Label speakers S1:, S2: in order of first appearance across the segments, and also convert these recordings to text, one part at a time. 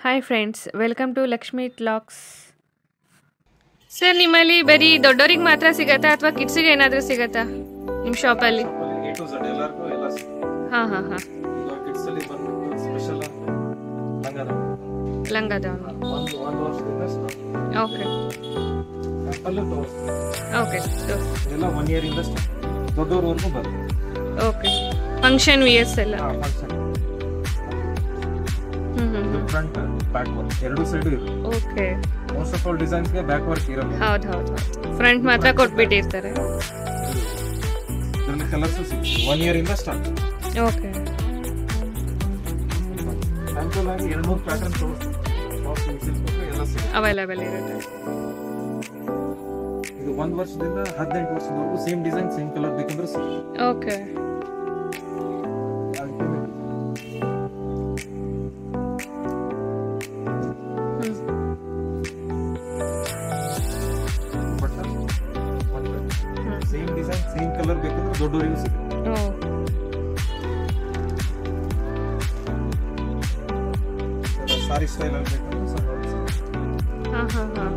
S1: Hi friends, welcome to Lakshmi locks. Sir, ನಿಮ್ಮಲ್ಲಿ ಬರೀ ದೊಡ್ಡೋರಿಗೆ ಮಾತ್ರ ಸಿಗತ್ತಾ ಅಥವಾ ಕಿಡ್ಸಿಗೆ ಏನಾದರೂ ಸಿಗತ್ತಾ ನಿಮ್ಮ ಶಾಪಲ್ಲಿ? ಹಾಂ ಹಾಂ ಹಾಂ. ಲಂಗದವನು. Okay okay okay. Function wears ಎಲ್ಲ.
S2: ಫ್ರಂಟ್ ಬ್ಯಾಕ್ ವರ್ಕ್ ಎರಡು ಸೈಡ್ ಇರುತ್ತೆ.
S1: Okay.
S2: Most of all designs ಗೆ ಬ್ಯಾಕ್ ವರ್ಕ್ ಇರಲ್ಲ.
S1: ಹೌದು ಹೌದು. ಫ್ರಂಟ್ ಮಾತ್ರ ಕೊಟ್ಬಿಟ್ಟಿರ್ತಾರೆ.
S2: ಇದರಲ್ಲಿ ಕಲರ್ಸ್ 1 ಇಯರ್ ಇಂದ ಸ್ಟಾರ್ಟ್.
S1: ಓಕೆ.
S2: ಸ್ಯಾಂಪಲ್ ಆಗಿ 2-3 ಪ್ಯಾಟರ್ನ್ ತೋರಿಸ್ತೀನಿ. ಎಲ್ಲ
S1: ಅವೈಲೇಬಲ್ ಇರುತ್ತೆ.
S2: ಇದು 1 ವರ್ಷದಿಂದ 18 ವರ್ಷದವರೆಗೂ ಸೇಮ್ ಡಿಸೈನ್ ಸೇಮ್ ಕಲರ್ ಬೇಕಂದ್ರೆ
S1: okay.
S2: Same design same colour ಬೇಕಂದ್ರೆ ದೊಡ್ಡವರಿಗೂ ಸಿಗುತ್ತೆ. ಸಾರಿ ಸ್ಟೈಲ್ ಅಲ್ಲಿ ಬೇಕಂದ್ರೆ
S1: ಹಾಂ ಹಾಂ ಹಾಂ.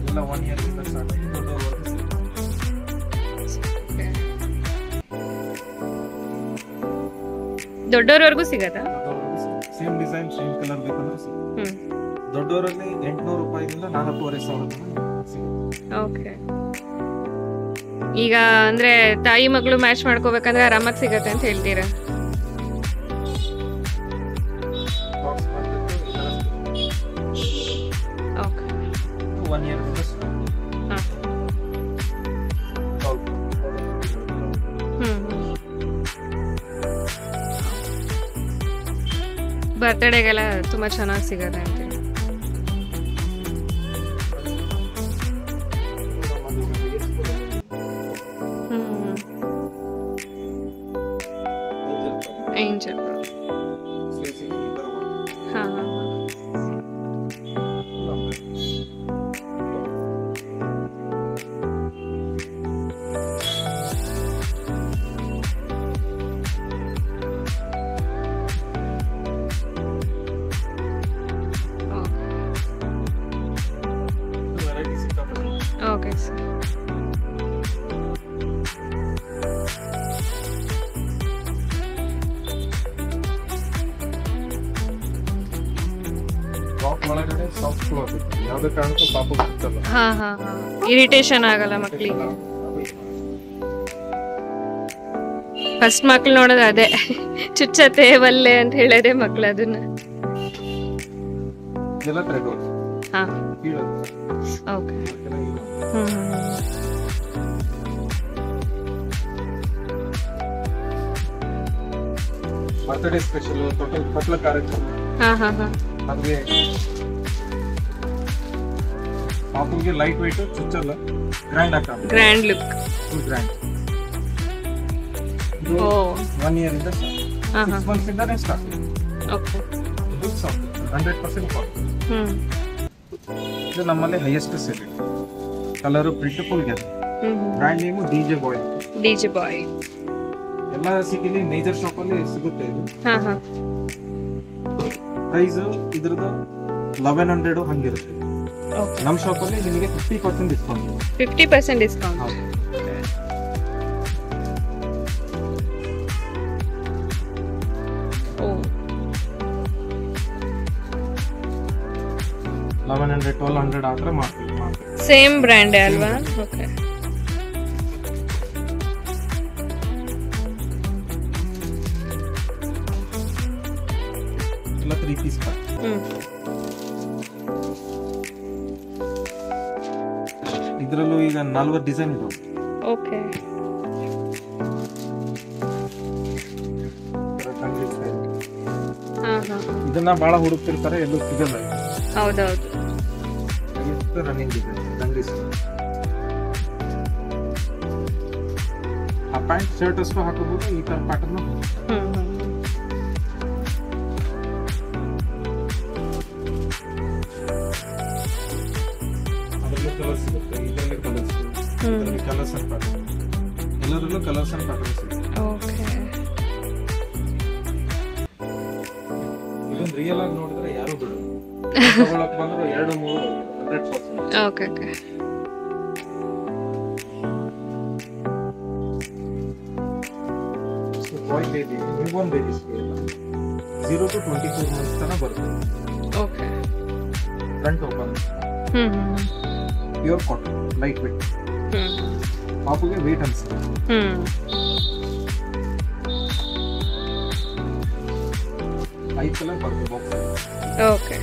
S2: ಎಲ್ಲ 1 ಇಯರ್ ಇಂದ ಸ್ಟಾರ್ಟ್ ಆಗಿ ದೊಡ್ಡವರೆಗೂ ಸಿಗುತ್ತೆ.
S1: ದೊಡ್ಡವರವರೆಗೂ ಸಿಗತ್ತಾ?
S2: ಸೇಮ್ ಡಿಸೈನ್ ಸೇಮ್ ಕಲರ್ ಬೇಕಂದ್ರೆ ಸಿಗುತ್ತೆ. ದೊಡ್ಡವರಲ್ಲಿ 800 ರೂಪಾಯಿದಿಂದ 4,500 ಸಿಗುತ್ತೆ.
S1: ಓಕೆ. ಈಗ ಅಂದ್ರೆ ತಾಯಿ ಮಗಳು ಮ್ಯಾಚ್ ಮಾಡ್ಕೋಬೇಕಂದ್ರೆ ಆರಾಮಾಗಿ ಸಿಗತ್ತೆ ಅಂತ ಹೇಳ್ತೀರಾ? ಓಕೆ.
S2: 1 ಇಯರ್ ಇಂದ
S1: ಬರ್ತ್ಡೇಗೆಲ್ಲ ತುಂಬಾ ಚೆನ್ನಾಗಿ ಸಿಗತ್ತೆ ಅಂತ. ಏಂಜಲ್. ಹಾಂ ಹಾಂ ಹಾಂ. Okay sir.
S2: ಒಳಗಡೆ ಸಾಫ್ಟ್ ಕ್ಲಾತ್ ಯಾವುದೇ ಕಾರಣಕ್ಕೂ ಪಾಪ ಬಿಚ್ಚಲ್ಲ.
S1: ಹಾಂ ಹಾಂ ಹಾಂ. ಇರಿಟೇಷನ್ ಆಗಲ್ಲ ಮಕ್ಕಳಿಗೆ. ಫಸ್ಟ್ ಮಕ್ಳು ನೋಡೋದು ಅದೇ, ಚುಚ್ಚತ್ತೆ ಒಲ್ಲೆ ಅಂತ ಹೇಳೋದೇ ಮಕ್ಳು ಅದನ್ನ.
S2: ಇದೆಲ್ಲ ಥ್ರೆಡ್ ವರ್ಕ್.
S1: ಹಾಂ. ಓಕೆ.
S2: ಬರ್ತ್ಡೇ ಸ್ಪೆಷಲ್ ಟೋಟಲ್ ಪಟ್ಲ ಕಾರ್ಯಕ್ರಮ.
S1: ಹಾಂ ಹಾಂ ಹಾಂ.
S2: ಹಾಗೆ ಪಾಪುಗೆ ಲೈಟ್ ವೆಯ್ಟ್ ಚುಚ್ಚಲ್ಲ, ಗ್ರ್ಯಾಂಡ್ ಹಾಕ.
S1: Grand look.
S2: Full grand.
S1: ಓ.
S2: 1 ಇಯರ್ ಇಂದ ಸ್ಟಾರ್ಟ್. 6 ಮಂತ್ಸ್ ಇಂದಾನೇ ಸ್ಟಾರ್ಟ್.
S1: ಓಕೆ.
S2: ಇದು ಸಾಫ್ಟ್ 100% ಕಾಟನ್. ಇದು ನಮ್ಮಲ್ಲಿ highest sale. Colour print full ಗೆ. Brand name DJ boy.
S1: DJ boy.
S2: ಎಲ್ಲ ಸಿಟಿಲಿ ಮೇಜರ್ ಶಾಪ್ ಅಲ್ಲಿ ಸಿಗುತ್ತೆ ಇದು.
S1: ಹಾಂ ಹಾಂ.
S2: ಪ್ರೈಸ್ ಇದ್ರದ್ದು 1100 ಹಂಗಿರುತ್ತೆ.
S1: ಓಕೆ.
S2: ನಮ್ಮ ಶಾಪ್ ಅಲ್ಲಿ ನಿಮಗೆ 50% ಡಿಸ್ಕೌಂಟ್.
S1: 50% ಡಿಸ್ಕೌಂಟ್.
S2: ಹೌದು.
S1: ಓ.
S2: 1100 1200 ಆ ಥರ ಮಾಡ್ತೀವಿ.
S1: ಸೇಮ್ ಬ್ರ್ಯಾಂಡ್ ಅಲ್ವಾ? ಓಕೆ.
S2: ಎಲ್ಲ 3 ಪೀಸ್ ಕಟ್. ಇದರಲ್ಲೂ ಈಗ 40 ಡಿಸೈನ್ ಇದೆ.
S1: ಓಕೆ. ಹಾಂ ಹಾಂ.
S2: ಇದನ್ನ ಬಹಳ ಹುಡುಕ್ತಿರ್ತಾರೆ, ಎಲ್ಲೂ ಸಿಗಲ್ಲ.
S1: ಹೌದೌದು.
S2: ಎಷ್ಟು ರನ್ನಿಂಗ್ ಡಿಸೈನ್ ದಂಡಿಸ್. ಆ ಪ್ಯಾಂಟ್ ಶರ್ಟ್ ಅಷ್ಟು ಹಾಕಬಹುದು. ಈ ತರ ಪ್ಯಾಟರ್ನ್ ಅದರಲ್ಲಿ ಕಲರ್ ಸಿಗುತ್ತೆ. ಇದರಲ್ಲಿ ಕಲರ್ ಸಿಗುತ್ತೆ. ಕಲರ್ಸ್ ಅಂತ ಎಲ್ಲ ಎಲ್ಲರಲ್ಲೂ ಕಲರ್ಸ್ ಅಂಡ್ ಪ್ಯಾಟರ್ನ್ಸ್ ಇದೆ.
S1: ಓಕೆ.
S2: ಇದೊಂದು ರಿಯಲ್ ಆಗಿ ನೋಡಿದ್ರೆ ಯಾರು ಬಿಡು ತಗೊಳಕ್ ಬಂದ್ರು 2-3 100%.
S1: Okay okay.
S2: Boy baby newborn babies 0 to 24 months ತನಕ ಬರುತ್ತೆ.
S1: Okay.
S2: Front open, pure cotton, light weight. ಪಾಪುಗೆ ವೇಟ್ ಅನ್ಸುತ್ತೆ. ಐದು ಕಲರ್ ಬರುತ್ತೆ ಬಾಕ್ಸ್.
S1: ಓಕೆ.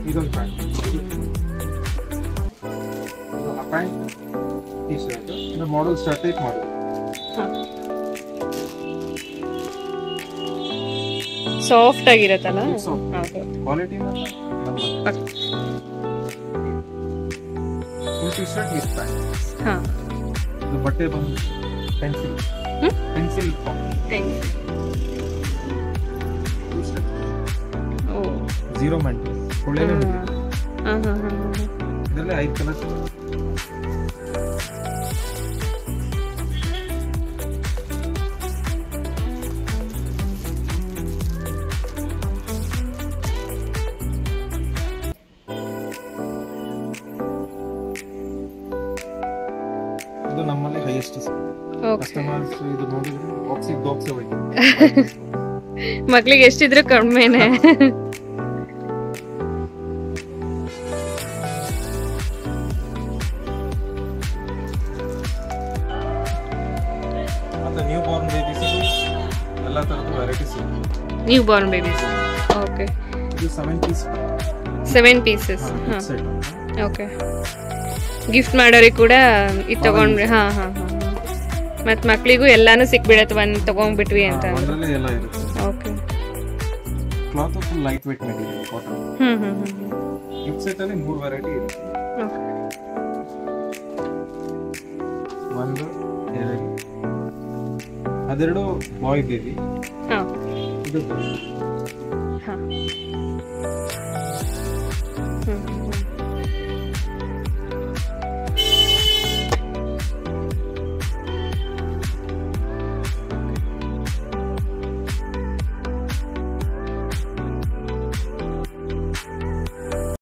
S2: ಇದೊಂದು ಪ್ಯಾಂಟ್, ಆ ಪ್ಯಾಂಟ್ ಟಿ ಶರ್ಟ್ ಇದು ಮಾಡೆಲ್ ಸ್ಟಾರ್ಟ್ ಮಾಡೋದು.
S1: ಸಾಫ್ಟ್ ಆಗಿರತ್ತಲ್ಲ.
S2: Quality T shirt with pant. ಇದು ಬಟ್ಟೆ ಬಂದು ಪೆನ್ಸಿಲ್ ಪೆನ್ಸಿಲ್ ಝೀರೋ ಮೆಂಟಲ್ ಒಳ್ಳೆಯದೇ ಇದರಲ್ಲಿ 5 ಕಲರ್. ಇದು ನಮ್ಮಲ್ಲಿ ಹೈಯೆಸ್ಟ್ ಕಸ್ಟಮರ್ಸ್ ಇದು ನೋಡಿದ್ರೆ ಬಾಕ್ಸ್ ಹೋಯ್ತು.
S1: ಮಕ್ಳಿಗೆ ಎಷ್ಟಿದ್ರು ಕಡಿಮೆನೆ.
S2: ಮತ್ತೆ ನ್ಯೂ ಬಾರ್ನ್ ಬೇಬೀಸ್ ಎಲ್ಲ ತರದ varieties.
S1: New Born babies. Okay.
S2: ಇದು
S1: 7 ಪೀಸಸ್. ಓಕೆ. ಗಿಫ್ಟ್ ಮಾಡೋರಿಗೆ ಕೂಡ ಇದು ತಗೊಂಡ್ರೆ ಮತ್ ಮಕ್ಳಿಗೂ ಎಲ್ಲಾನು ಸಿಕ್ಬಿಡತ್ತೆ ಒಂದ್ ತಗೊಂಡ್ಬಿಟ್ವಿ ಅಂತ.
S2: ಎಲ್ಲ ಇರುತ್ತೆ.
S1: Okay.
S2: Cloth full light weight material cotton. Gift set ಅಲ್ಲಿ 3 ವೆರೈಟಿ ಇರುತ್ತೆ. ಒಂದು 2 ಅದೆರಡು ಬಾಯ್ ಬೇಬಿ. ಇದು